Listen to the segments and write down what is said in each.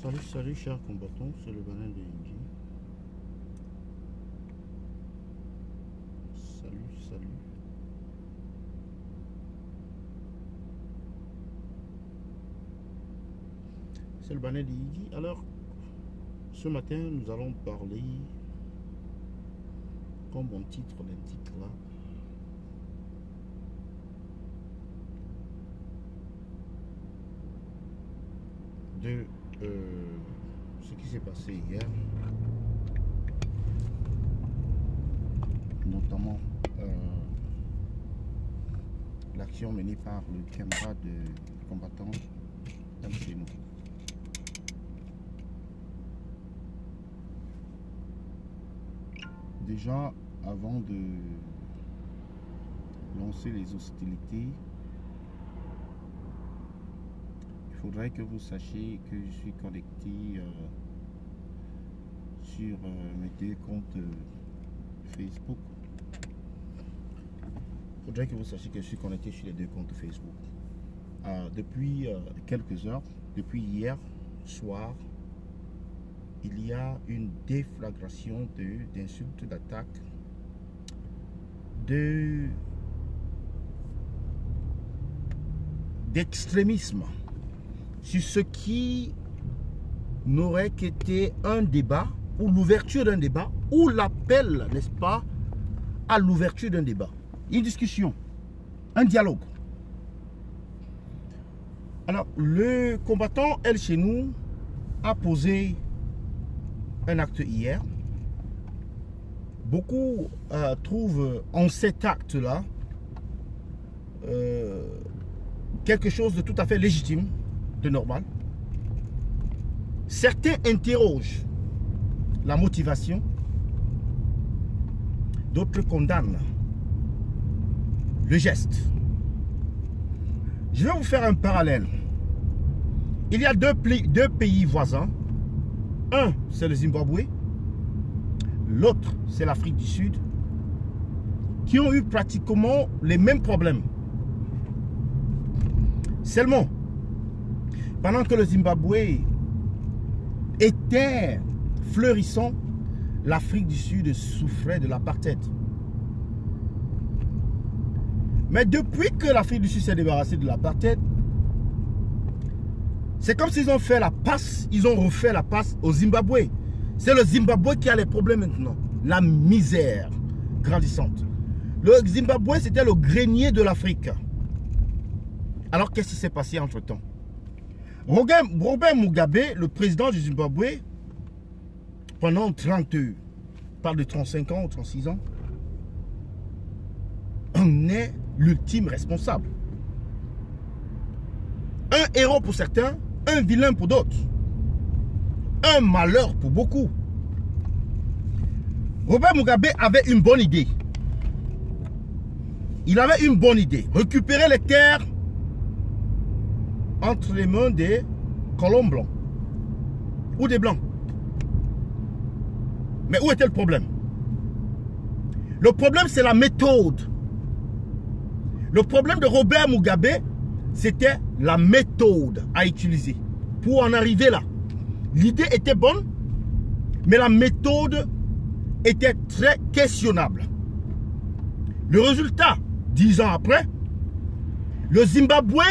Salut chers combattants, c'est le Banin de Ingi. Salut. C'est le Banin de Ingi. Alors, ce matin, nous allons parler, comme mon titre l'indique là, de ce qui s'est passé hier, notamment l'action menée par le camarade combattant chez nous. Déjà, avant de lancer les hostilités, il faudrait que vous sachiez que je suis connecté sur mes deux comptes Facebook. Il faudrait que vous sachiez que je suis connecté sur les deux comptes Facebook. Depuis quelques heures, depuis hier soir, il y a une déflagration d'insultes, d'attaques, d'extrémisme sur ce qui n'aurait qu'été un débat ou l'ouverture d'un débat ou l'appel, n'est-ce pas, à l'ouverture d'un débat, une discussion, un dialogue. Alors, le combattant, elle, chez nous, a posé un acte hier. Beaucoup trouvent en cet acte-là quelque chose de tout à fait légitime, de normal. Certains interrogent la motivation, d'autres condamnent le geste. Je vais vous faire un parallèle. Il y a deux pays voisins. Un, c'est le Zimbabwe. L'autre, c'est l'Afrique du Sud, qui ont eu pratiquement les mêmes problèmes. Seulement, pendant que le Zimbabwe était fleurissant, l'Afrique du Sud souffrait de l'apartheid. Mais depuis que l'Afrique du Sud s'est débarrassée de l'apartheid, c'est comme s'ils ont fait la passe, ils ont refait la passe au Zimbabwe. C'est le Zimbabwe qui a les problèmes maintenant. La misère grandissante. Le Zimbabwe, c'était le grenier de l'Afrique. Alors, qu'est-ce qui s'est passé entre-temps? Robert Mugabe, le président du Zimbabwe, pendant 35 ans ou 36 ans, en est l'ultime responsable. Un héros pour certains, un vilain pour d'autres. Un malheur pour beaucoup. Robert Mugabe avait une bonne idée. Il avait une bonne idée. Récupérer les terres entre les mains des colons blancs ou des blancs. Mais où était le problème? Le problème, c'est la méthode. Le problème de Robert Mugabe, c'était la méthode à utiliser pour en arriver là. L'idée était bonne, mais la méthode était très questionnable. Le résultat, 10 ans après, le Zimbabwe,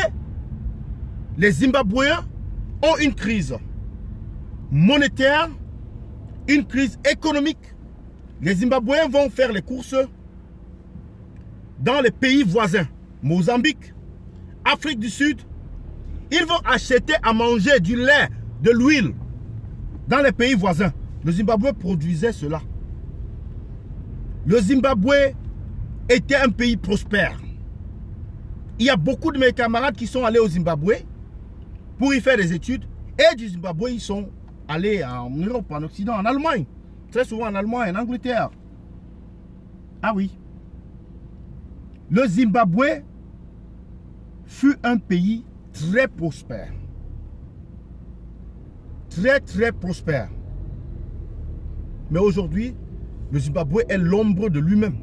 les Zimbabwéens ont une crise monétaire, une crise économique. Les Zimbabwéens vont faire les courses dans les pays voisins, Mozambique, Afrique du Sud. Ils vont acheter à manger du lait, de l'huile dans les pays voisins. Le Zimbabwe produisait cela. Le Zimbabwe était un pays prospère. Il y a beaucoup de mes camarades qui sont allés au Zimbabwe pour y faire des études. Et du Zimbabwe, ils sont allés en Europe, en Occident, en Allemagne. Très souvent en Allemagne, en Angleterre. Ah oui. Le Zimbabwe fut un pays très prospère. Très prospère. Mais aujourd'hui, le Zimbabwe est l'ombre de lui-même.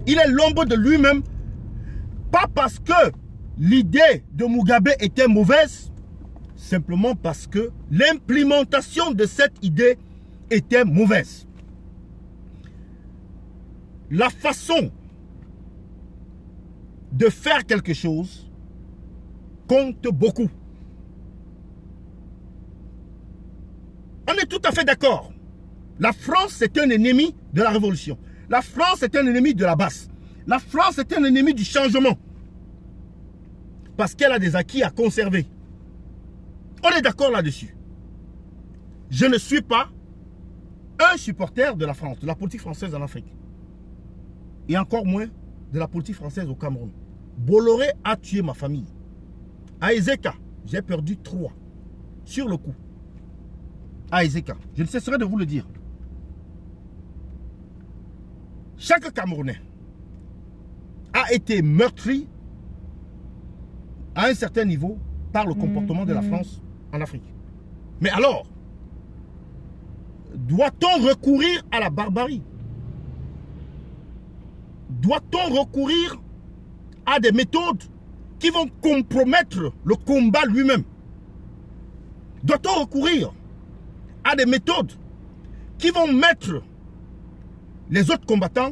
Il est l'ombre de lui-même, pas parce que l'idée de Mugabe était mauvaise, simplement parce que l'implémentation de cette idée était mauvaise. La façon de faire quelque chose compte beaucoup. On est tout à fait d'accord. La France est un ennemi de la révolution. La France est un ennemi de la basse. La France est un ennemi du changement. Parce qu'elle a des acquis à conserver. On est d'accord là-dessus. Je ne suis pas un supporter de la France, de la politique française en Afrique. Et encore moins de la politique française au Cameroun. Bolloré a tué ma famille. À Ezeka, j'ai perdu 3 sur le coup. À Ezeka, je ne cesserai de vous le dire. Chaque Camerounais a été meurtri à un certain niveau par le comportement de la France en Afrique. Mais alors, doit-on recourir à la barbarie? Doit-on recourir à des méthodes qui vont compromettre le combat lui-même? Doit-on recourir à des méthodes qui vont mettre les autres combattants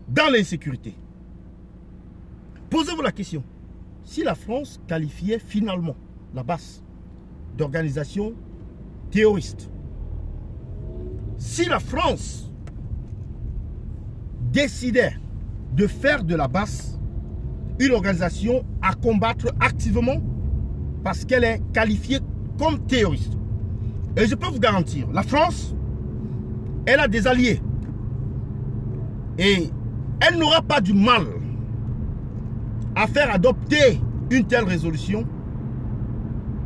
dans l'insécurité? Posez-vous la question. Si la France qualifiait finalement la basse d'organisation terroriste, si la France décidait de faire de la basse une organisation à combattre activement parce qu'elle est qualifiée comme terroriste, et je peux vous garantir, la France, elle a des alliés et elle n'aura pas du mal à faire adopter une telle résolution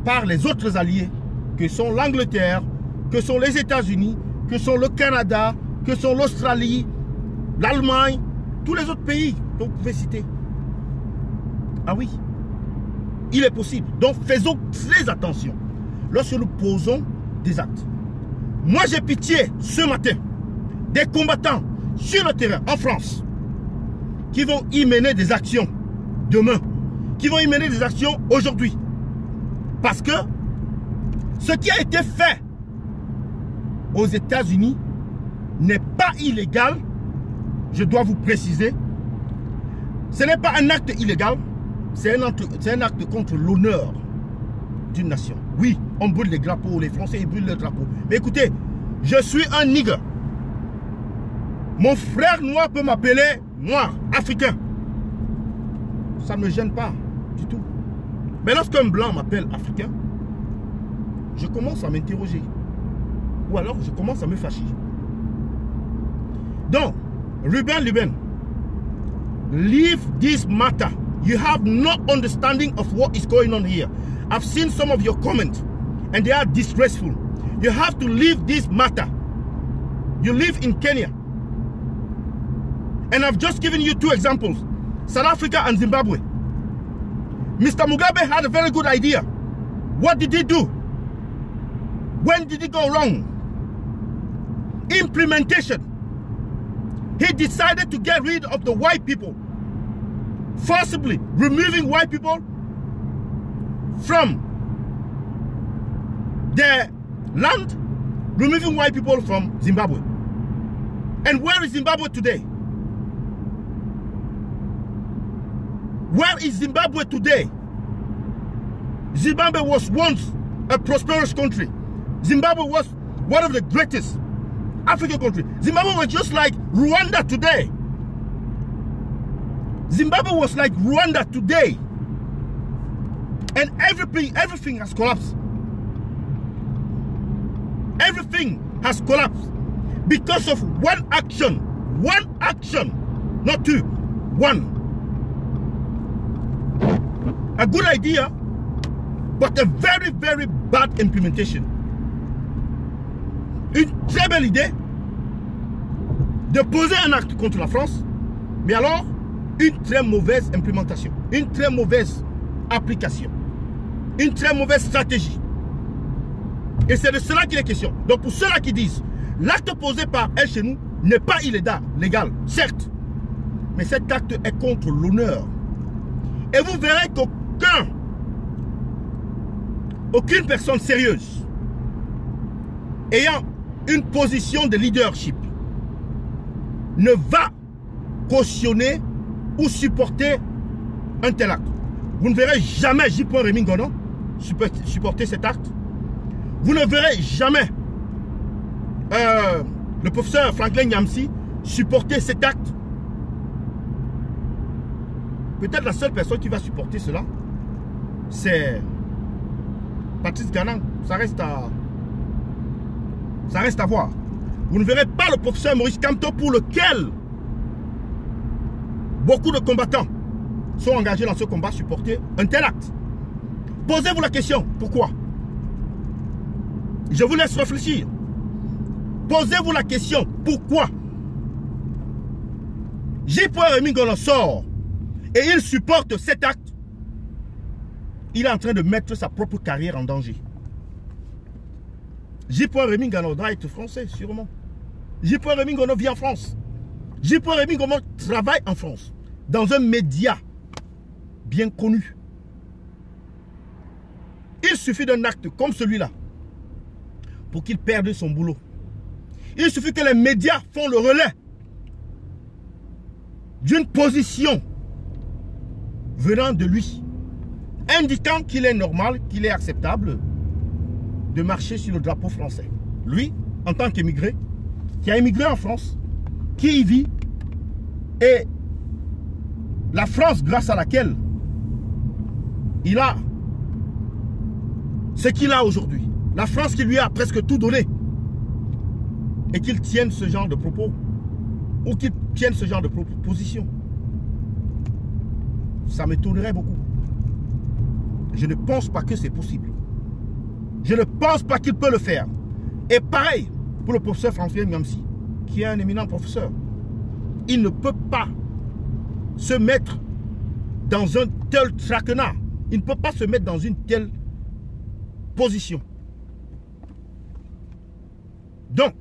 par les autres alliés que sont l'Angleterre, que sont les États-Unis, que sont le Canada, que sont l'Australie, l'Allemagne, tous les autres pays que vous pouvez citer. Ah oui, il est possible. Donc faisons très attention lorsque nous posons des actes. Moi j'ai pitié ce matin des combattants sur le terrain en France qui vont y mener des actions demain, qui vont y mener des actions aujourd'hui. Parce que ce qui a été fait aux États-Unis n'est pas illégal, je dois vous préciser. Ce n'est pas un acte illégal, c'est un acte contre l'honneur d'une nation. Oui, on brûle les drapeaux, les Français ils brûlent les drapeaux. Mais écoutez, je suis un nigger. Mon frère noir peut m'appeler noir, africain. Ça ne me gêne pas du tout. Mais lorsqu'un blanc m'appelle africain, je commence à m'interroger. Ou alors je commence à me fâcher. Donc, Ruben, leave this matter. You have no understanding of what is going on here. I've seen some of your comments and they are disgraceful. You have to leave this matter. You live in Kenya. And I've just given you 2 examples. South Africa and Zimbabwe. Mr. Mugabe had a very good idea. What did he do? When did it go wrong? Implementation. He decided to get rid of the white people, forcibly removing white people from their land, removing white people from Zimbabwe. And where is Zimbabwe today? Where is Zimbabwe today? Zimbabwe was once a prosperous country. Zimbabwe was one of the greatest African countries. Zimbabwe was just like Rwanda today. Zimbabwe was like Rwanda today. And everything has collapsed. Everything has collapsed because of one action. One action, not 2. One. A good idea, but a very, very bad implementation. Une très belle idée de poser un acte contre la France, mais alors une très mauvaise implémentation, une très mauvaise application, une très mauvaise stratégie. Et c'est de cela qu'il est question. Donc pour ceux-là qui disent l'acte posé par elle chez nous n'est pas illégal, certes, mais cet acte est contre l'honneur. Et vous verrez qu'aucun aucune personne sérieuse ayant une position de leadership ne va cautionner ou supporter un tel acte. Vous ne verrez jamais J. Rémy Ngonon supporter cet acte. Vous ne verrez jamais le professeur Franklin Nyamsi supporter cet acte. Peut-être la seule personne qui va supporter cela, c'est Patrice Garnang. Ça reste à voir. Vous ne verrez pas le professeur Maurice Kamto, pour lequel beaucoup de combattants sont engagés dans ce combat, supporter un tel acte. Posez-vous la question, pourquoi? Je vous laisse réfléchir. Posez-vous la question, pourquoi? J. Rémy Ngonon sort et il supporte cet acte. Il est en train de mettre sa propre carrière en danger. J. Rémy Ngonon doit être français, sûrement. J. Rémy Ngonon vit en France. J. Rémy Ngonon travaille en France, dans un média bien connu. Il suffit d'un acte comme celui-là pour qu'il perde son boulot. Il suffit que les médias font le relais d'une position venant de lui, indiquant qu'il est normal, qu'il est acceptable de marcher sur le drapeau français. Lui, en tant qu'émigré, qui a émigré en France, qui y vit, et la France grâce à laquelle il a ce qu'il a aujourd'hui. La France qui lui a presque tout donné. Et qu'il tienne ce genre de propos. Ou qu'il tienne ce genre de position. Ça m'étonnerait beaucoup. Je ne pense pas que c'est possible. Je ne pense pas qu'il peut le faire. Et pareil pour le professeur Franklin Nyamsi, qui est un éminent professeur. Il ne peut pas se mettre dans un tel traquenard. Il ne peut pas se mettre dans une telle position. Donc,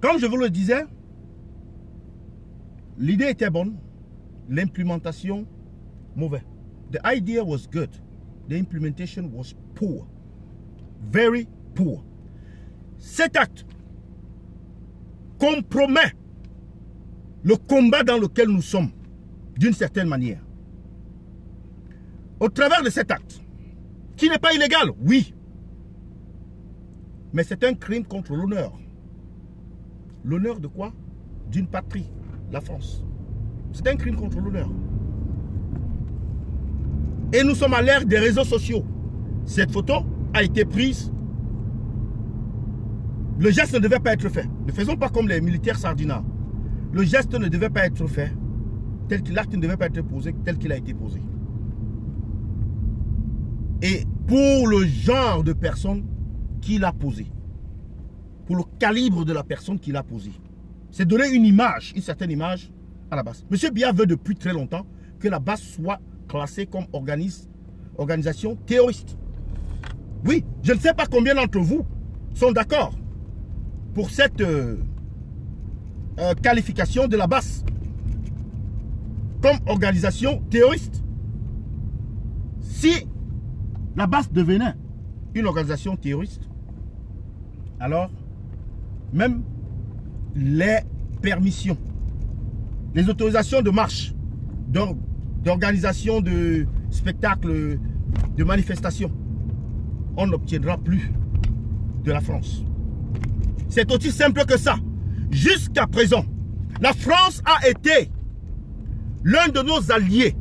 comme je vous le disais, l'idée était bonne, l'implémentation mauvaise. The idea was good, the implementation was poor, very poor. Cet acte compromet le combat dans lequel nous sommes, d'une certaine manière. Au travers de cet acte, qui n'est pas illégal, oui, mais c'est un crime contre l'honneur. L'honneur de quoi? D'une patrie, la France. C'est un crime contre l'honneur. Et nous sommes à l'ère des réseaux sociaux. Cette photo a été prise. Le geste ne devait pas être fait. Ne faisons pas comme les militaires sardinards. Le geste ne devait pas être fait. L'acte ne devait pas être posé tel qu'il a été posé. Et pour le genre de personne qu'il a posé, pour le calibre de la personne qu'il a posé, c'est donner une image, une certaine image à la base. M. Biya veut depuis très longtemps que la base soit classée comme organisation terroriste. Oui, je ne sais pas combien d'entre vous sont d'accord pour cette qualification de la base comme organisation terroriste. Si la base devenait une organisation terroriste, alors même les permissions, les autorisations de marche, d'organisation de spectacles, de manifestations, on n'obtiendra plus de la France. C'est aussi simple que ça. Jusqu'à présent, la France a été l'un de nos alliés,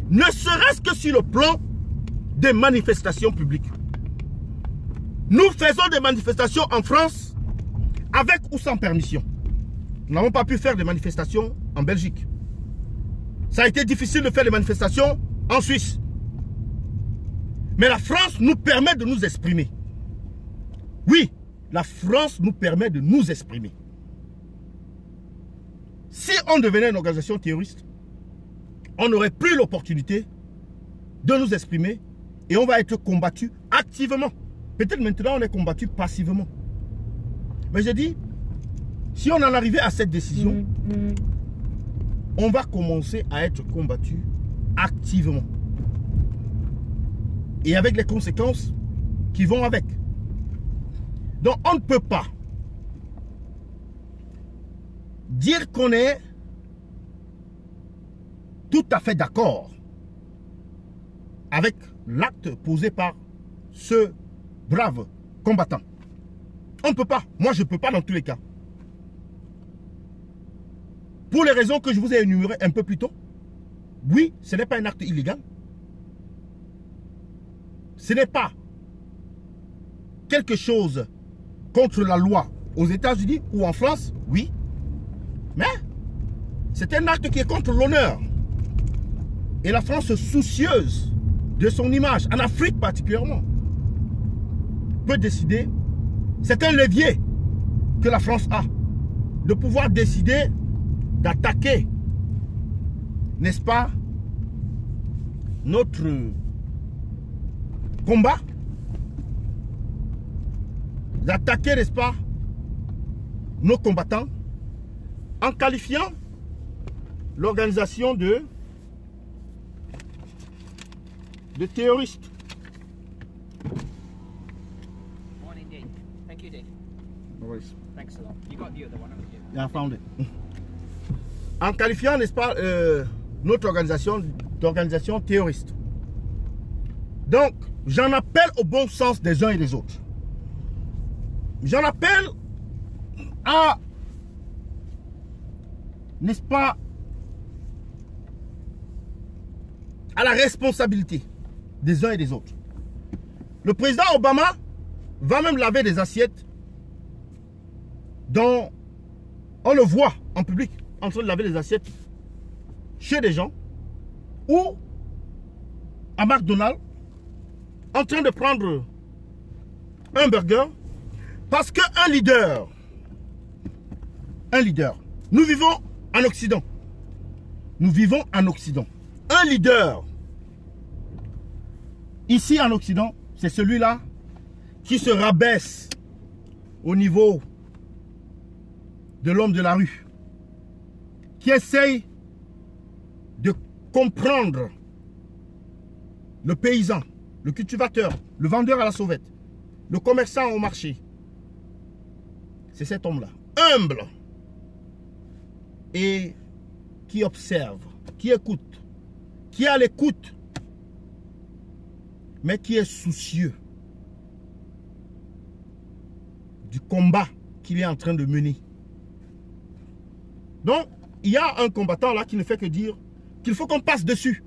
ne serait-ce que sur le plan des manifestations publiques. Nous faisons des manifestations en France avec ou sans permission. Nous n'avons pas pu faire des manifestations en Belgique. Ça a été difficile de faire des manifestations en Suisse. Mais la France nous permet de nous exprimer. Oui, la France nous permet de nous exprimer. Si on devenait une organisation terroriste, on n'aurait plus l'opportunité de nous exprimer et on va être combattu activement. Peut-être maintenant on est combattu passivement. Mais j'ai dit, si on en arrivait à cette décision, on va commencer à être combattu activement. et avec les conséquences qui vont avec. Donc on ne peut pas dire qu'on est tout à fait d'accord avec l'acte posé par ce brave combattant. On ne peut pas. Moi, je ne peux pas dans tous les cas. Pour les raisons que je vous ai énumérées un peu plus tôt, oui, ce n'est pas un acte illégal. Ce n'est pas quelque chose contre la loi aux États-Unis ou en France, oui. Mais c'est un acte qui est contre l'honneur. Et la France, soucieuse de son image, en Afrique particulièrement, peut décider, c'est un levier que la France a, de pouvoir décider d'attaquer, n'est-ce pas, notre combat, d'attaquer, n'est-ce pas, nos combattants, en qualifiant l'organisation de terroristes. Morning, Dave. Thank you, Dave. No worries. Thanks a lot. You got the other one, haven't you? Yeah, I found it. En qualifiant, n'est-ce pas, notre organisation d'organisation terroriste. Donc, j'en appelle au bon sens des uns et des autres. J'en appelle à, n'est-ce pas, à la responsabilité des uns et des autres. Le président Obama va même laver des assiettes dont on le voit en public en train de laver des assiettes chez des gens ou à McDonald's en train de prendre un burger parce qu'un leader, nous vivons en Occident. Nous vivons en Occident. Un leader, ici en Occident, c'est celui-là qui se rabaisse au niveau de l'homme de la rue, qui essaye de comprendre le paysan, le cultivateur, le vendeur à la sauvette, le commerçant au marché. C'est cet homme-là, humble, et qui observe, qui écoute, qui est à l'écoute, mais qui est soucieux du combat qu'il est en train de mener. Donc, il y a un combattant là qui ne fait que dire qu'il faut qu'on passe dessus.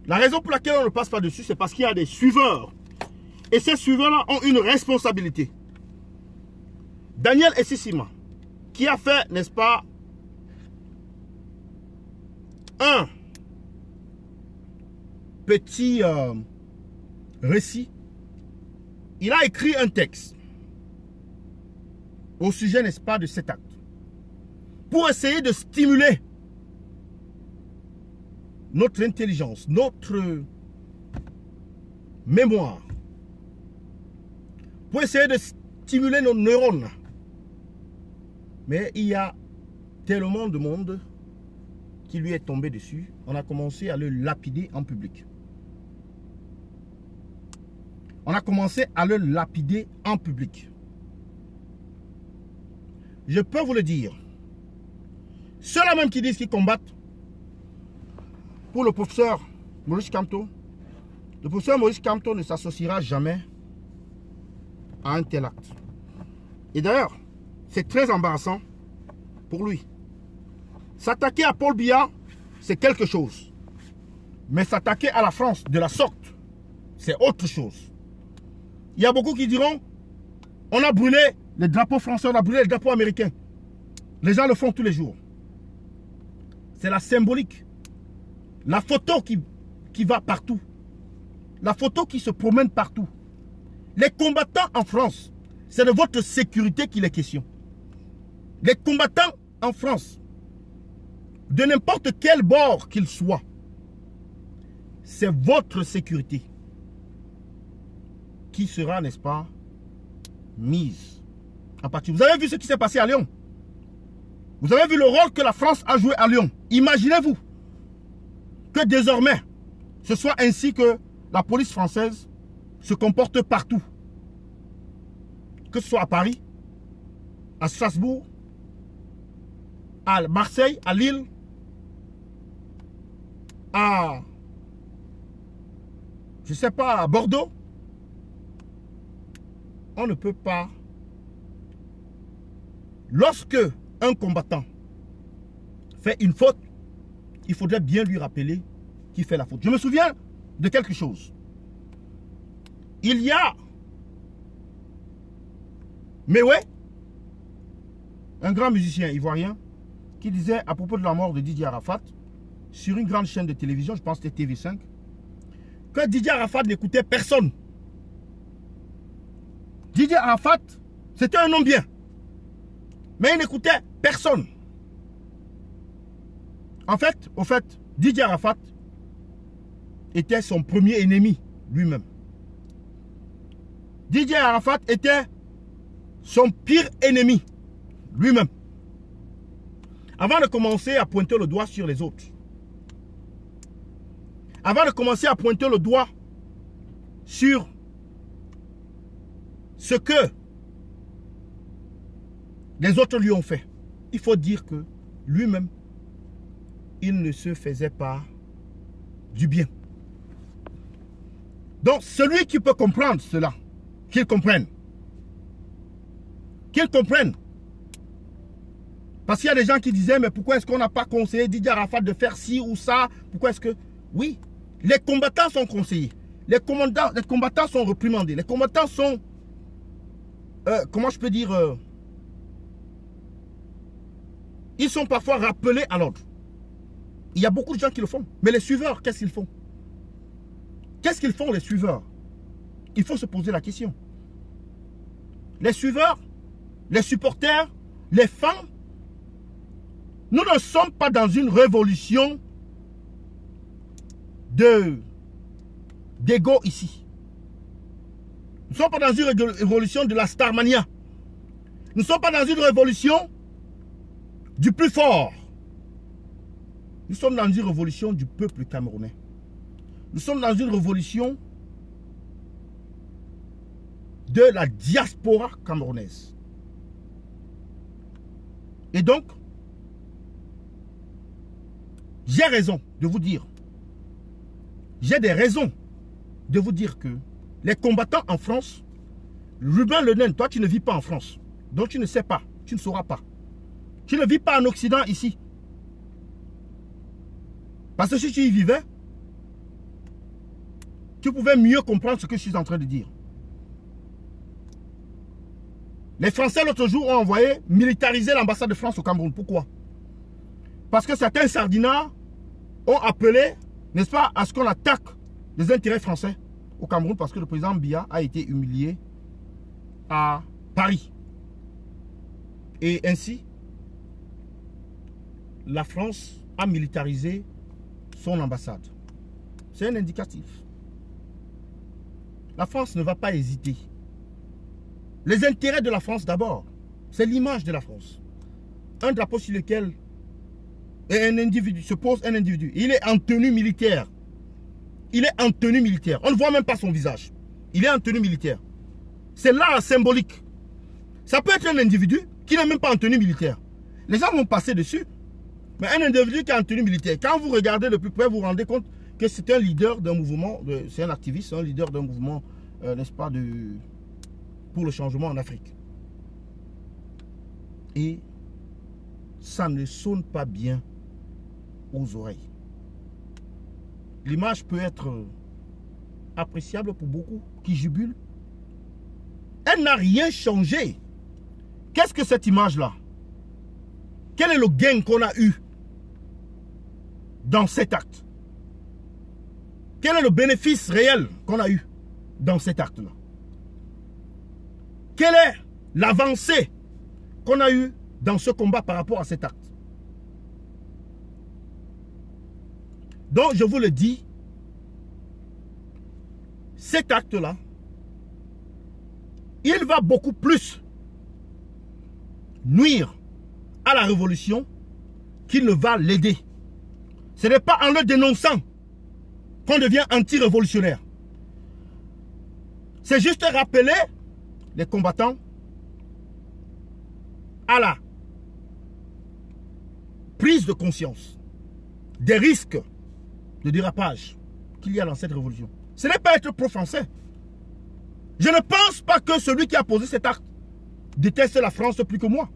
La raison pour laquelle on ne passe pas dessus, c'est parce qu'il y a des suiveurs. Et ces suiveurs-là ont une responsabilité. Daniel Essissima, qui a fait, n'est-ce pas, un petit récit. Il a écrit un texte au sujet, n'est-ce pas, de cet acte, pour essayer de stimuler notre intelligence, notre mémoire, pour essayer de stimuler nos neurones. Mais il y a tellement de monde qui lui est tombé dessus, on a commencé à le lapider en public. On a commencé à le lapider en public. Je peux vous le dire. Ceux-là même qui disent qu'ils combattent pour le professeur Maurice Kamto, le professeur Maurice Kamto ne s'associera jamais à un tel acte. Et d'ailleurs, c'est très embarrassant pour lui. S'attaquer à Paul Biya, c'est quelque chose. Mais s'attaquer à la France de la sorte, c'est autre chose. Il y a beaucoup qui diront, on a brûlé les drapeaux français, on a brûlé les drapeaux américains. Les gens le font tous les jours. C'est la symbolique. La photo qui va partout. La photo qui se promène partout. Les combattants en France, c'est de votre sécurité qu'il est question. Les combattants en France, de n'importe quel bord qu'il soit, c'est votre sécurité qui sera, n'est-ce pas, mise à partir. Vous avez vu ce qui s'est passé à Lyon? Vous avez vu le rôle que la France a joué à Lyon? Imaginez-vous que désormais, ce soit ainsi que la police française se comporte partout. Que ce soit à Paris, à Strasbourg, à Marseille, à Lille, à, je ne sais pas, à Bordeaux. On ne peut pas. Lorsque un combattant fait une faute, il faudrait bien lui rappeler qui fait la faute. Je me souviens de quelque chose. Il y a Mewé, un grand musicien ivoirien, qui disait à propos de la mort de Didier Arafat, sur une grande chaîne de télévision, je pense que c'était TV5, que Didier Arafat n'écoutait personne. Didier Arafat, c'était un homme bien, mais il n'écoutait personne. En fait, Didier Arafat était son premier ennemi lui-même. Didier Arafat était son pire ennemi lui-même. Avant de commencer à pointer le doigt sur les autres, avant de commencer à pointer le doigt sur ce que les autres lui ont fait, il faut dire que lui-même, il ne se faisait pas du bien. Donc, celui qui peut comprendre cela, qu'il comprenne. Qu'il comprenne. Parce qu'il y a des gens qui disaient, mais pourquoi est-ce qu'on n'a pas conseillé Didier Arafat de faire ci ou ça? Pourquoi est-ce que... Oui, les combattants sont conseillés. Les combattants sont réprimandés. Les combattants sont... comment je peux dire... ils sont parfois rappelés à l'ordre. Il y a beaucoup de gens qui le font. Mais les suiveurs, qu'est-ce qu'ils font? Qu'est-ce qu'ils font les suiveurs? Il faut se poser la question. Les suiveurs, les supporters, les fans, nous ne sommes pas dans une révolution d'ego ici. Nous ne sommes pas dans une révolution de la Starmania. Nous ne sommes pas dans une révolution du plus fort. Nous sommes dans une révolution du peuple camerounais. Nous sommes dans une révolution de la diaspora camerounaise. Et donc, j'ai raison de vous dire, j'ai des raisons de vous dire que les combattants en France, Ruben Le Nain, toi tu ne vis pas en France, donc tu ne sais pas, tu ne sauras pas. Tu ne vis pas en Occident ici. Parce que si tu y vivais, tu pouvais mieux comprendre ce que je suis en train de dire. Les Français l'autre jour ont envoyé militariser l'ambassade de France au Cameroun. Pourquoi? Parce que certains sardinards ont appelé, n'est-ce pas, à ce qu'on attaque les intérêts français au Cameroun parce que le président Biya a été humilié à Paris. Et ainsi, la France a militarisé son ambassade. C'est un indicatif. La France ne va pas hésiter. Les intérêts de la France d'abord, c'est l'image de la France. Un drapeau sur lequel un individu se pose, un individu. Il est en tenue militaire. Il est en tenue militaire. On ne voit même pas son visage. Il est en tenue militaire. C'est là symbolique. Ça peut être un individu qui n'est même pas en tenue militaire. Les gens vont passer dessus. Mais un individu qui est en tenue militaire, quand vous regardez de plus près, vous vous rendez compte que c'est un leader d'un mouvement, c'est un activiste, un leader d'un mouvement, n'est-ce pas, pour le changement en Afrique. Et ça ne sonne pas bien aux oreilles. L'image peut être appréciable pour beaucoup qui jubilent. Elle n'a rien changé. Qu'est-ce que cette image-là? Quel est le gain qu'on a eu dans cet acte? Quel est le bénéfice réel qu'on a eu dans cet acte-là? Quelle est l'avancée qu'on a eue dans ce combat par rapport à cet acte? Donc, je vous le dis, cet acte-là, il va beaucoup plus nuire à la révolution qu'il ne va l'aider. Ce n'est pas en le dénonçant qu'on devient anti-révolutionnaire. C'est juste rappeler les combattants à la prise de conscience des risques de dérapage qu'il y a dans cette révolution. Ce n'est pas être pro-français. Je ne pense pas que celui qui a posé cet acte déteste la France plus que moi.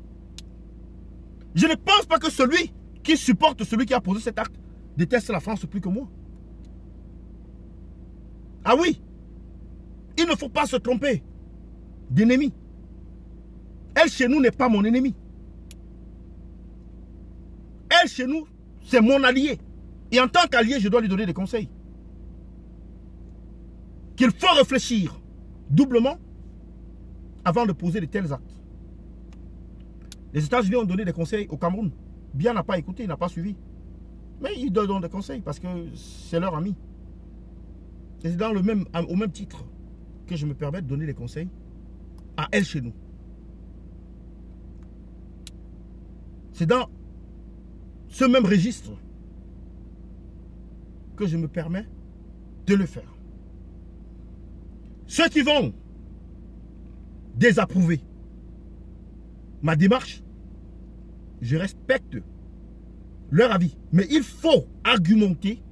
Je ne pense pas que celui qui supporte celui qui a posé cet acte déteste la France plus que moi. Ah oui, il ne faut pas se tromper d'ennemi. Elle chez nous n'est pas mon ennemi. Elle chez nous, c'est mon allié. Et en tant qu'allié, je dois lui donner des conseils. Qu'il faut réfléchir doublement avant de poser de tels actes. Les États-Unis ont donné des conseils au Cameroun. Biya n'a pas écouté, il n'a pas suivi. Mais ils donnent des conseils parce que c'est leur ami. Et c'est au même titre que je me permets de donner des conseils à elle chez nous. C'est dans ce même registre que je me permets de le faire. Ceux qui vont désapprouver ma démarche, je respecte leur avis. Mais il faut argumenter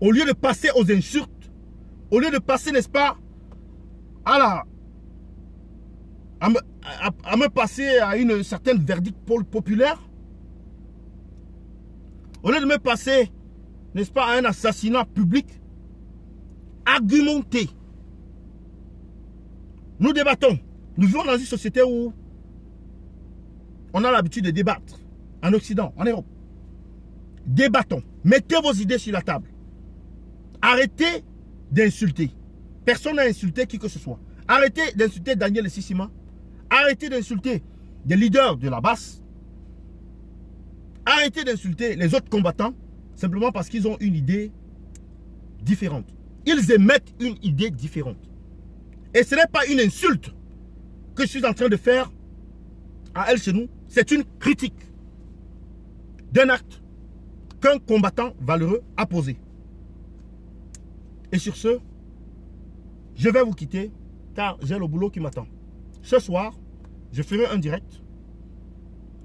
au lieu de passer aux insultes, au lieu de passer, n'est-ce pas, à me passer à une certaine verdict populaire, au lieu de me passer, n'est-ce pas, à un assassinat public, argumenter. Nous débattons. Nous vivons dans une société où on a l'habitude de débattre. En Occident, en Europe. Débattons. Mettez vos idées sur la table. Arrêtez d'insulter. Personne n'a insulté qui que ce soit. Arrêtez d'insulter Daniel Sissima. Arrêtez d'insulter des leaders de la basse. Arrêtez d'insulter les autres combattants simplement parce qu'ils ont une idée différente. Ils émettent une idée différente. Et ce n'est pas une insulte que je suis en train de faire à elle chez nous. C'est une critique d'un acte qu'un combattant valeureux a posé. Et sur ce, je vais vous quitter car j'ai le boulot qui m'attend. Ce soir, je ferai un direct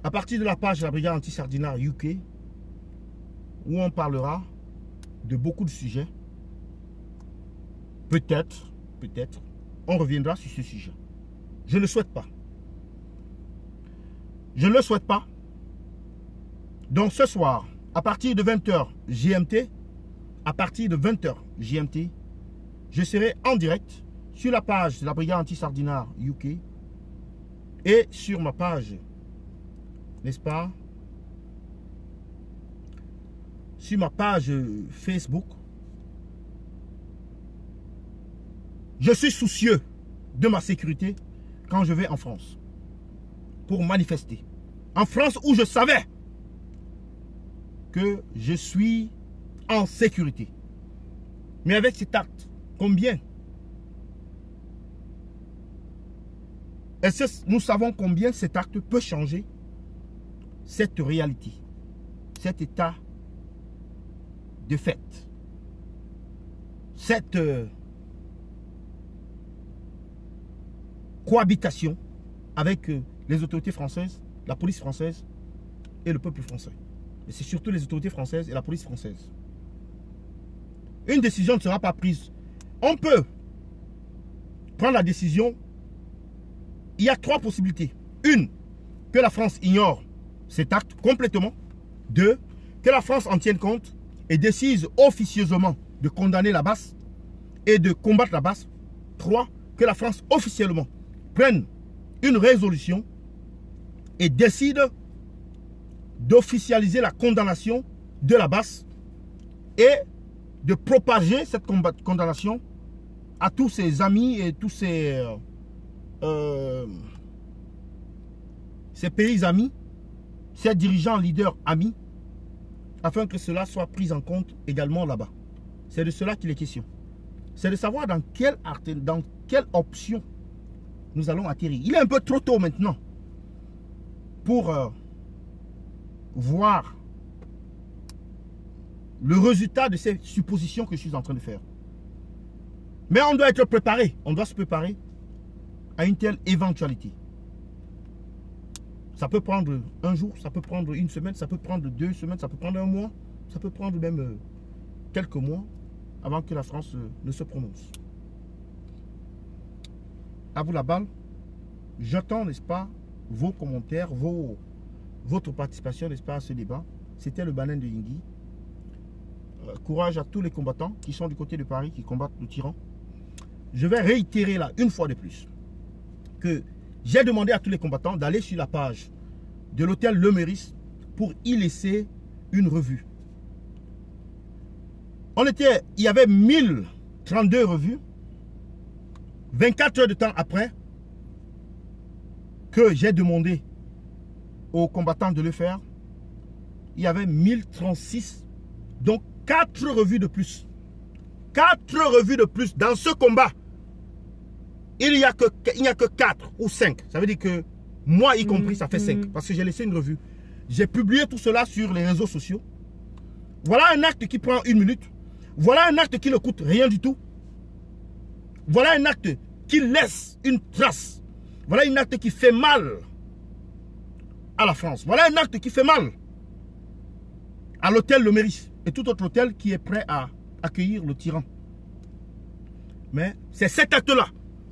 à partir de la page de la Brigade Anti-Sardinat UK où on parlera de beaucoup de sujets. Peut-être, on reviendra sur ce sujet. Je ne le souhaite pas. Je ne le souhaite pas. Donc ce soir, à partir de 20h GMT, je serai en direct sur la page de la Brigade Anti-Sardinat UK et sur ma page, n'est-ce pas, sur ma page Facebook. Je suis soucieux de ma sécurité quand je vais en France pour manifester. En France où je savais que je suis en sécurité. Mais avec cet acte, combien? Est-ce que nous savons combien cet acte peut changer cette réalité, cet état de fait, cette cohabitation avec les autorités françaises, la police française et le peuple français. Et c'est surtout les autorités françaises et la police française. Une décision ne sera pas prise. On peut prendre la décision. Il y a trois possibilités. Une, que la France ignore cet acte complètement. Deux, que la France en tienne compte et décide officieusement de condamner la basse et de combattre la basse. Trois, que la France officiellement prenne une résolution et décide d'officialiser la condamnation de la basse et de propager cette condamnation à tous ses amis et tous ses pays amis, ses dirigeants, leaders amis, afin que cela soit pris en compte également là-bas. C'est de cela qu'il est question. C'est de savoir dans quelle option nous allons atterrir. Il est un peu trop tôt maintenant pour voir le résultat de ces suppositions que je suis en train de faire. Mais on doit être préparé. On doit se préparer à une telle éventualité. Ça peut prendre un jour, ça peut prendre une semaine, ça peut prendre 2 semaines, ça peut prendre un mois, ça peut prendre même quelques mois avant que la France ne se prononce. À vous la balle. J'attends, n'est-ce pas, vos commentaires, votre participation, n'est-ce pas, à ce débat. C'était le Banane de Yingui. Courage à tous les combattants qui sont du côté de Paris, qui combattent le tyran. Je vais réitérer là, une fois de plus, que j'ai demandé à tous les combattants d'aller sur la page de l'hôtel Le Méris pour y laisser une revue. Il y avait 1032 revues. 24 heures de temps après que j'ai demandé aux combattants de le faire, il y avait 1036, donc 4 revues de plus. 4 revues de plus dans ce combat. Il n'y a que 4 ou 5. Ça veut dire que moi y compris, ça fait 5. Parce que j'ai laissé une revue. J'ai publié tout cela sur les réseaux sociaux. Voilà un acte qui prend 1 minute. Voilà un acte qui ne coûte rien du tout. Voilà un acte qui laisse une trace. Voilà un acte qui fait mal à la France. Voilà un acte qui fait mal à l'hôtel Le Méris et tout autre hôtel qui est prêt à accueillir le tyran. Mais c'est cet acte-là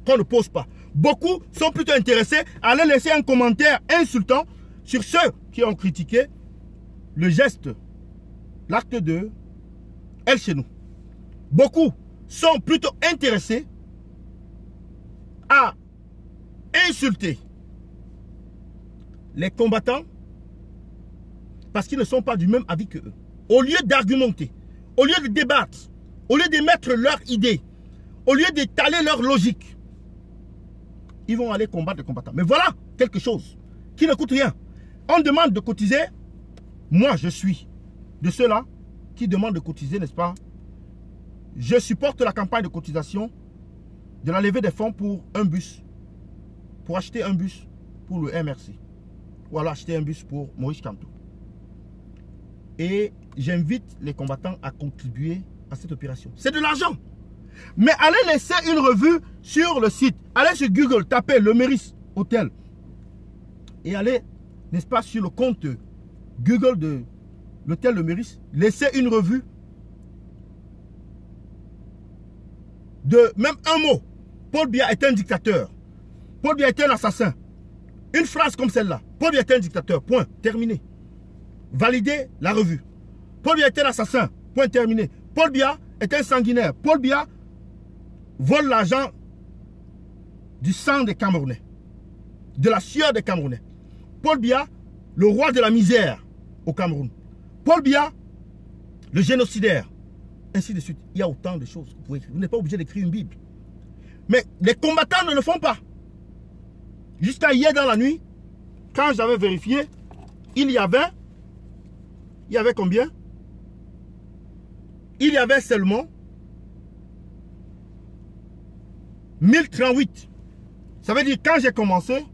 qu'on ne pose pas. Beaucoup sont plutôt intéressés à aller laisser un commentaire insultant sur ceux qui ont critiqué le geste, l'acte de El Chenou. Beaucoup sont plutôt intéressés à insulter les combattants parce qu'ils ne sont pas du même avis que eux. Au lieu d'argumenter, au lieu de débattre, au lieu d'émettre leur idée, au lieu d'étaler leur logique, ils vont aller combattre les combattants. Mais voilà quelque chose qui ne coûte rien. On demande de cotiser. Moi, je suis de ceux-là qui demandent de cotiser, n'est-ce pas? Je supporte la campagne de cotisation de la levée des fonds pour un bus. Pour acheter un bus pour le MRC. Ou alors acheter un bus pour Maurice Kamto. Et j'invite les combattants à contribuer à cette opération. C'est de l'argent. Mais allez laisser une revue sur le site. Allez sur Google, tapez Le Méris Hôtel. Et allez, n'est-ce pas, sur le compte Google de l'hôtel Le Méris. Laissez une revue de même un mot. Paul Biya est un dictateur. Paul Biya est un assassin. Une phrase comme celle-là. Paul Biya est un dictateur. Point. Terminé. Validez la revue. Paul Biya est un assassin. Point terminé. Paul Biya est un sanguinaire. Paul Biya vole l'argent du sang des Camerounais. De la sueur des Camerounais. Paul Biya, le roi de la misère au Cameroun. Paul Biya, le génocidaire. Ainsi de suite. Il y a autant de choses que vous pouvez écrire. Vous n'êtes pas obligé d'écrire une Bible. Mais les combattants ne le font pas. Jusqu'à hier dans la nuit, quand j'avais vérifié, il y avait combien? Il y avait seulement 1038. Ça veut dire quand j'ai commencé,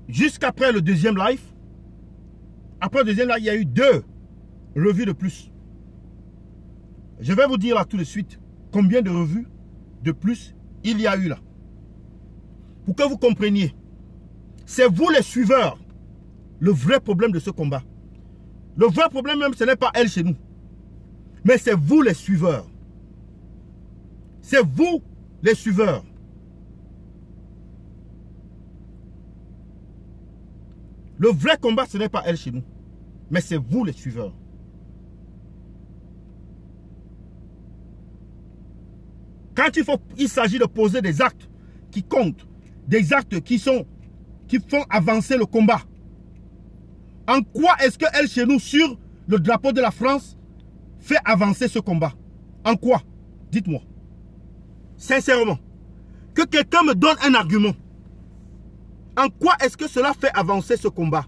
jusqu'après le deuxième live, après le deuxième live, il y a eu 2 revues de plus. Je vais vous dire là tout de suite combien de revues de plus il y a eu là. Pour que vous compreniez, c'est vous les suiveurs, le vrai problème de ce combat. Le vrai problème même, ce n'est pas elle chez nous. Mais c'est vous les suiveurs. C'est vous les suiveurs. Le vrai combat, ce n'est pas elle chez nous. Mais c'est vous les suiveurs. Quand il s'agit de poser des actes qui comptent, des actes qui font avancer le combat. En quoi est-ce que elle chez nous, sur le drapeau de la France, fait avancer ce combat? En quoi? Dites-moi. Sincèrement. Que quelqu'un me donne un argument. En quoi est-ce que cela fait avancer ce combat?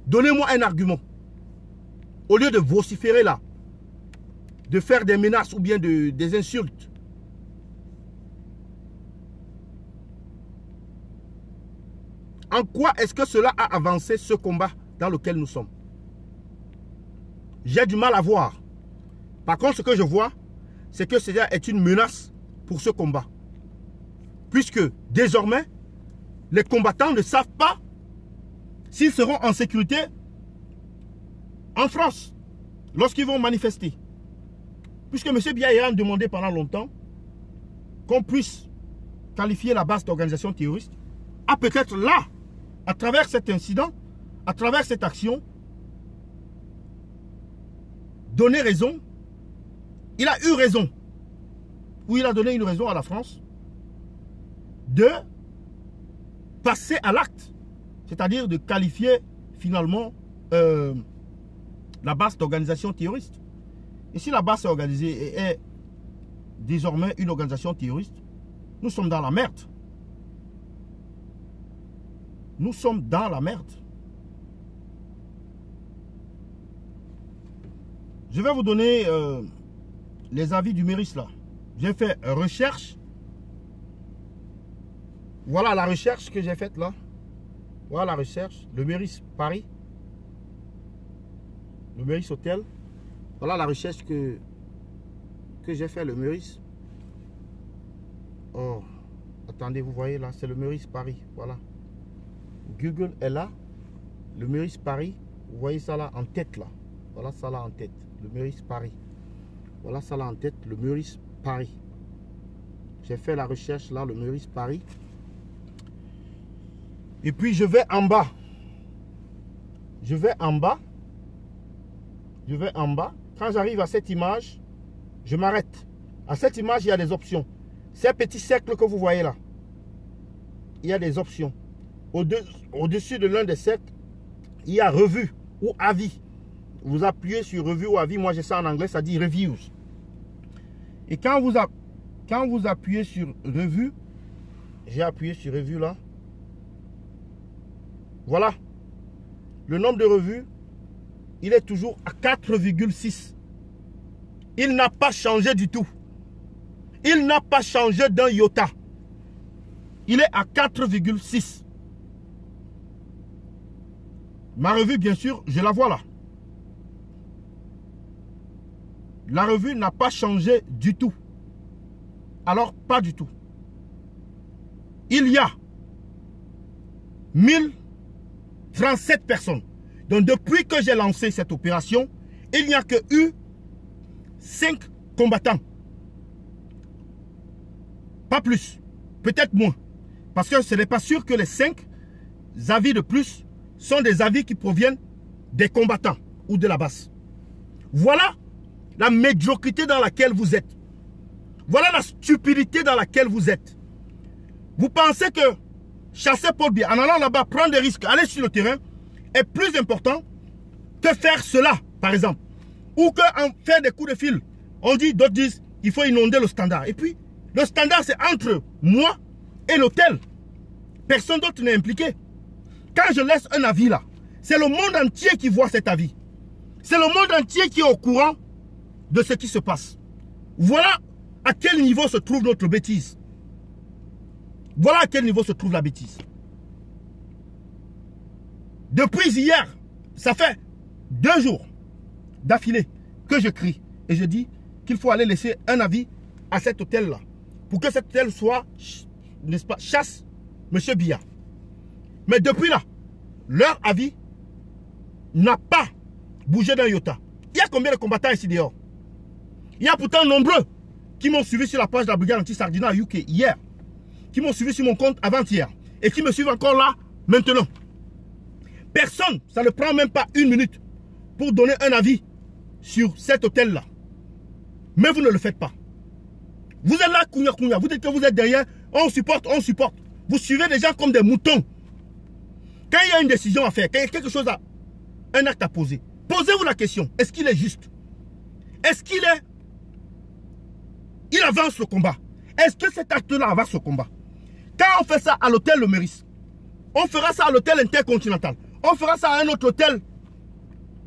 Donnez-moi un argument. Au lieu de vociférer là, de faire des menaces ou bien des insultes. En quoi est-ce que cela a avancé ce combat dans lequel nous sommes? j'ai du mal à voir. Par contre, ce que je vois, c'est que cela est une menace pour ce combat. Puisque désormais, les combattants ne savent pas s'ils seront en sécurité en France lorsqu'ils vont manifester. Puisque M. Biya a demandé pendant longtemps qu'on puisse qualifier la base d'organisation terroriste, a peut-être là, à travers cet incident, à travers cette action, donné raison. Il a eu raison, ou il a donné une raison à la France de passer à l'acte, c'est-à-dire de qualifier finalement la base d'organisation terroriste. Et si la base est organisée et est désormais une organisation terroriste, nous sommes dans la merde. Nous sommes dans la merde. Je vais vous donner les avis du MERIS là. J'ai fait recherche. Voilà la recherche que j'ai faite là. Voilà la recherche. Le MERIS Paris. Le MERIS Hôtel. Voilà la recherche que j'ai fait, le MERIS. Oh, attendez, vous voyez là, c'est le MERIS Paris. Voilà. Google est là. Le MERIS Paris. Vous voyez ça là en tête là. Voilà ça là en tête. Le MERIS Paris. Voilà ça là en tête. Le MERIS Paris. J'ai fait la recherche là, le MERIS Paris. Et puis je vais en bas. Je vais en bas. Je vais en bas. Quand j'arrive à cette image, je m'arrête. À cette image, il y a des options. Ces petits cercles que vous voyez là, il y a des options. Au-dessus de l'un des cercles, il y a revue ou avis. Vous appuyez sur revue ou avis. Moi, j'ai ça en anglais, ça dit reviews. Et quand vous appuyez sur revue, j'ai appuyé sur revue là. Voilà. Le nombre de revues, il est toujours à 4,6. Il n'a pas changé du tout. Il n'a pas changé d'un iota. Il est à 4,6. Ma revue, bien sûr, je la vois là. La revue n'a pas changé du tout. Alors, pas du tout. Il y a 1037 personnes. Donc, depuis que j'ai lancé cette opération, il n'y a que eu 5 combattants. Pas plus. Peut-être moins. Parce que ce n'est pas sûr que les 5 avis de plus sont des avis qui proviennent des combattants ou de la base. Voilà la médiocrité dans laquelle vous êtes. Voilà la stupidité dans laquelle vous êtes. Vous pensez que chasser Paul Biya, en allant là-bas, prendre des risques, aller sur le terrain, est plus important que faire cela, par exemple. Ou que faire des coups de fil. On dit, d'autres disent, il faut inonder le standard. Et puis, le standard, c'est entre moi et l'hôtel. Personne d'autre n'est impliqué. Quand je laisse un avis là, c'est le monde entier qui voit cet avis. C'est le monde entier qui est au courant de ce qui se passe. Voilà à quel niveau se trouve notre bêtise. Voilà à quel niveau se trouve la bêtise. Depuis hier, ça fait 2 jours d'affilée que je crie et je dis qu'il faut aller laisser un avis à cet hôtel-là pour que cet hôtel soit, n'est-ce pas, chasse M. Biya. Mais depuis là, leur avis n'a pas bougé d'un iota. Il y a combien de combattants ici dehors? Il y a pourtant nombreux qui m'ont suivi sur la page de la brigade anti-Sardina UK hier, qui m'ont suivi sur mon compte avant-hier et qui me suivent encore là maintenant. Personne, ça ne prend même pas 1 minute pour donner un avis sur cet hôtel-là. Mais vous ne le faites pas. Vous êtes là, kounya. Vous dites que vous êtes derrière, on supporte, on supporte. Vous suivez des gens comme des moutons. Quand il y a une décision à faire, quand il y a quelque chose un acte à poser, posez-vous la question, est-ce qu'il est juste? Est-ce qu'il est... Il avance le combat. Est-ce que cet acte-là avance le combat? Quand on fait ça à l'hôtel Le MERIS, on fera ça à l'hôtel Intercontinental. On fera ça à un autre hôtel,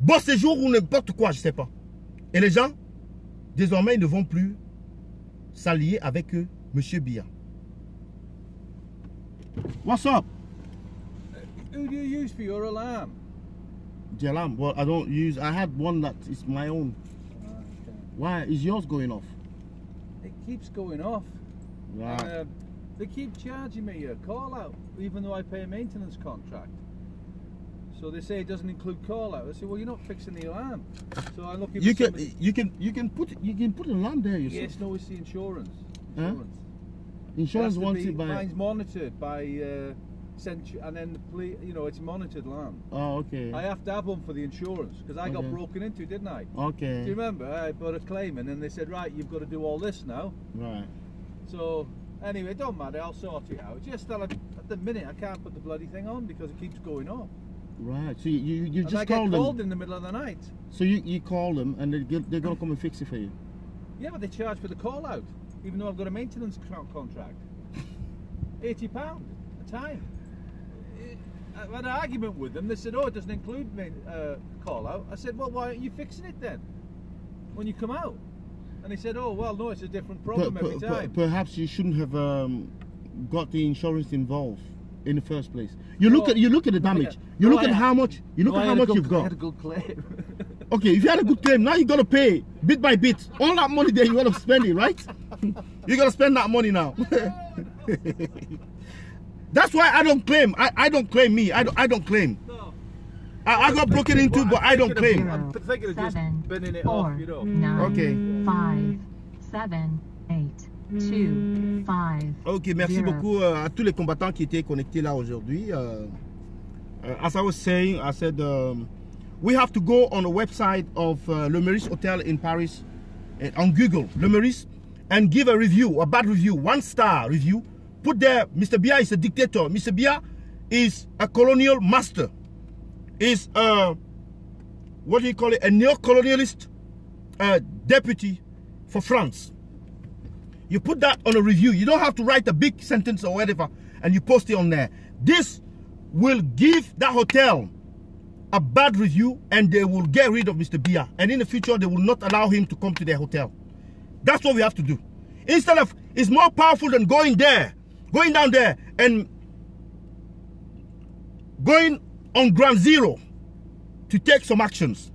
Beau Séjour ou n'importe quoi, je ne sais pas. Et les gens, désormais, ils ne vont plus s'allier avec eux, M. Biya. What's up? Who do you use for your alarm? the alarm. Well, I don't use. I had one that is my own. Okay. Why is yours going off? It keeps going off. Right. And, they keep charging me a call out, even though I pay a maintenance contract. So they say it doesn't include call out. I say, well, you're not fixing the alarm. So I'm looking. You for can somebody- you can put an alarm there yourself. Yes, no, it's the insurance. Huh? Insurance. Insurance It has to wants be- it by. Mine's monitored by Century, and then the police. You know, it's a monitored alarm. Oh, okay. I have to have one for the insurance because I got Okay. broken into, didn't I? Okay. Do you remember? I put a claim in, and they said, right, you've got to do all this now. Right. So anyway, it don't matter. I'll sort it out. Just that at the minute I can't put the bloody thing on because it keeps going off. Right. So you And I just get call called them. in the middle of the night. So you call them and they're gonna come and fix it for you. Yeah, but they charge for the call out, even though I've got a maintenance contract. £80 a time. I had an argument with them. They said, "Oh, it doesn't include call out." I said, "Well, why aren't you fixing it then when you come out?" And they said, "Oh, well, no, it's a different problem every time." Perhaps you shouldn't have got the insurance involved in the first place. You look at the damage. You look at how much. You look at how much you've I got. had a good claim. Okay, if you had a good claim, now you gotta pay bit by bit. All that money there, you gotta spend it, right? You gotta spend that money now. That's why I don't claim. I don't claim me. I don't claim. No. I got broken into, but I don't claim. I'm thinking of just Seven, binning it 4, off, you know. 9, Okay. 5, 7, 8, 2, 5. Ok, merci 0. beaucoup à tous les combattants qui étaient connectés là aujourd'hui. As I was saying, I said we have to go on the website of Le Meurice Hotel in Paris, on Google, Le Meurice, and give a review, a bad review, 1-star review. Put there, Mr. Biya is a dictator. Mr. Biya is a colonial master. Is what do you call it? A neo-colonialist deputy for France. You put that on a review. You don't have to write a big sentence or whatever, and you post it on there. This will give that hotel a bad review, and they will get rid of Mr. Biya. And in the future, they will not allow him to come to their hotel. That's what we have to do. Instead of, it's more powerful than going down there and going on ground zero to take some actions.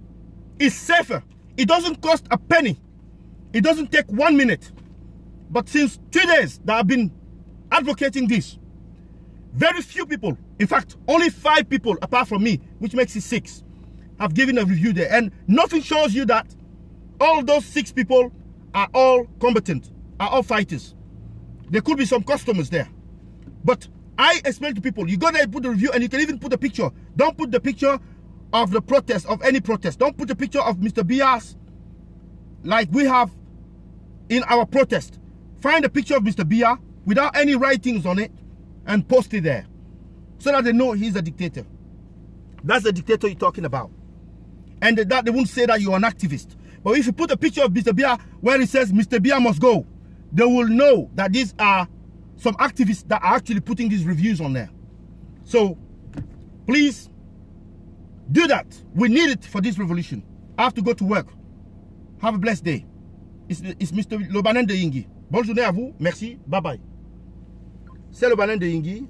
It's safer. It doesn't cost a penny. It doesn't take 1 minute. But since 2 days that I've been advocating this, very few people, in fact, only 5 people apart from me, which makes it 6, have given a review there. And nothing shows you that all those 6 people are all combatant, are all fighters. There could be some customers there. But I explain to people, you go there and put the review, and you can even put a picture. Don't put the picture of the protest, of any protest. Don't put a picture of Mr. Biya's like we have in our protest. Find a picture of Mr. Biya without any writings on it and post it there, so that they know he's a dictator. That's the dictator you're talking about. And that they won't say that you're an activist. But if you put a picture of Mr. Biya where it says Mr. Biya must go, they will know that these are some activists that are actually putting these reviews on there. So please do that. We need it for this revolution. I have to go to work. Have a blessed day. It's Mr. Le Banin de Yingui. Bonne journée à vous. Merci. Bye bye. C'est Le Banin de Yingui.